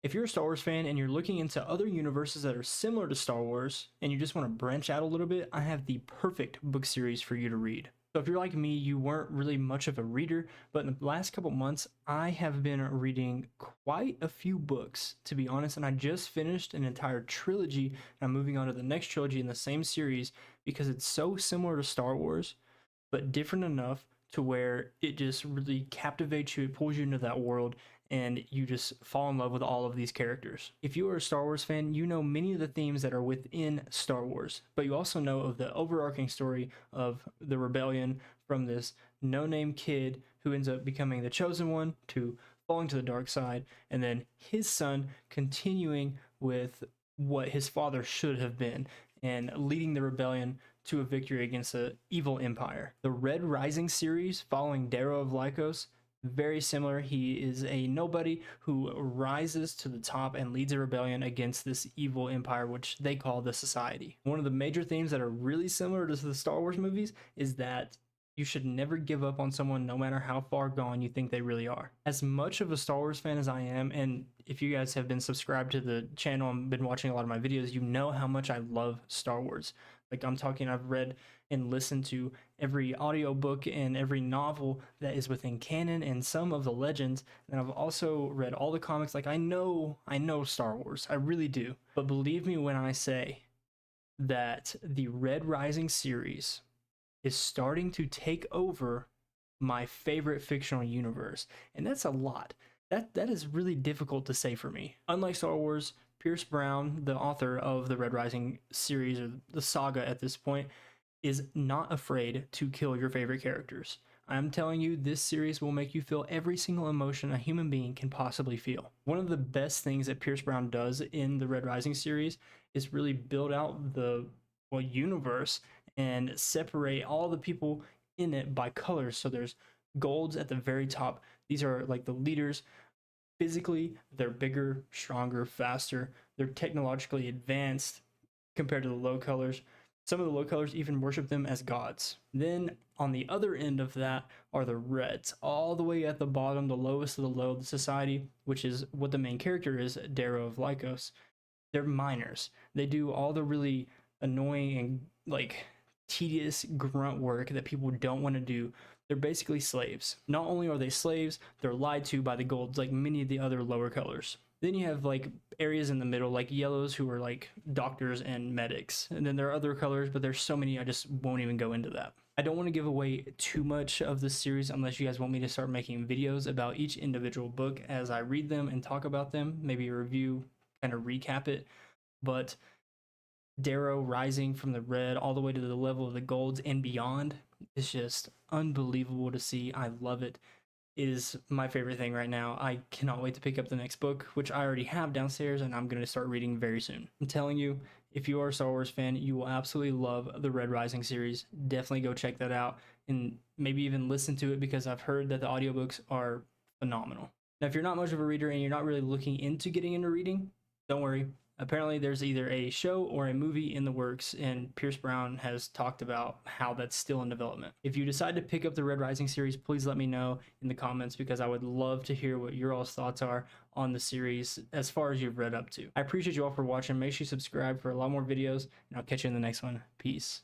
If you're a Star Wars fan and you're looking into other universes that are similar to Star Wars and you just want to branch out a little bit, I have the perfect book series for you to read. So if you're like me, you weren't really much of a reader, but in the last couple months, I have been reading quite a few books, to be honest, and I just finished an entire trilogy, and I'm moving on to the next trilogy in the same series because it's so similar to Star Wars, but different enough to where it just really captivates you, it pulls you into that world, and you just fall in love with all of these characters. If you are a Star Wars fan, you know many of the themes that are within Star Wars, but you also know of the overarching story of the rebellion from this no-name kid who ends up becoming the chosen one to falling to the dark side, and then his son continuing with what his father should have been and leading the rebellion to a victory against an evil empire. The Red Rising series following Darrow of Lycos, very similar. He is a nobody who rises to the top and leads a rebellion against this evil empire, which they call the Society. One of the major themes that are really similar to the Star Wars movies is that you should never give up on someone no matter how far gone you think they really are. As much of a Star Wars fan as I am, and if you guys have been subscribed to the channel and been watching a lot of my videos, you know how much I love Star Wars. Like I'm talking, I've read and listened to every audiobook and every novel that is within canon and some of the legends. And I've also read all the comics. Like I know Star Wars, I really do. But believe me when I say that the Red Rising series is starting to take over my favorite fictional universe. And that's a lot. That is really difficult to say for me. Unlike Star Wars, Pierce Brown, the author of the Red Rising series or the saga at this point, is not afraid to kill your favorite characters. I'm telling you, this series will make you feel every single emotion a human being can possibly feel. One of the best things that Pierce Brown does in the Red Rising series is really build out the universe and separate all the people in it by colors. So there's golds at the very top. These are like the leaders. Physically, they're bigger, stronger, faster. They're technologically advanced compared to the low colors. Some of the low colors even worship them as gods. Then on the other end of that are the reds, all the way at the bottom, the lowest of the low of the society, which is what the main character is, Darrow of Lycos. They're miners. They do all the really annoying and like tedious grunt work that people don't want to do. They're basically slaves. Not only are they slaves, they're lied to by the golds like many of the other lower colors. Then you have like areas in the middle, like yellows, who are like doctors and medics. And then there are other colors, but there's so many I just won't even go into that. I don't want to give away too much of this series unless you guys want me to start making videos about each individual book as I read them and talk about them, maybe a review, kind of recap it. But Darrow rising from the red all the way to the level of the golds and beyond is just unbelievable to see. I love it. It is my favorite thing right now. I cannot wait to pick up the next book, which I already have downstairs and I'm going to start reading very soon. I'm telling you, if you are a Star Wars fan, you will absolutely love the Red Rising series. Definitely go check that out and maybe even listen to it because I've heard that the audiobooks are phenomenal. Now, if you're not much of a reader and you're not really looking into getting into reading, don't worry. Apparently there's either a show or a movie in the works, and Pierce Brown has talked about how that's still in development. If you decide to pick up the Red Rising series, please let me know in the comments because I would love to hear what your all's thoughts are on the series as far as you've read up to. I appreciate you all for watching. Make sure you subscribe for a lot more videos, and I'll catch you in the next one. Peace.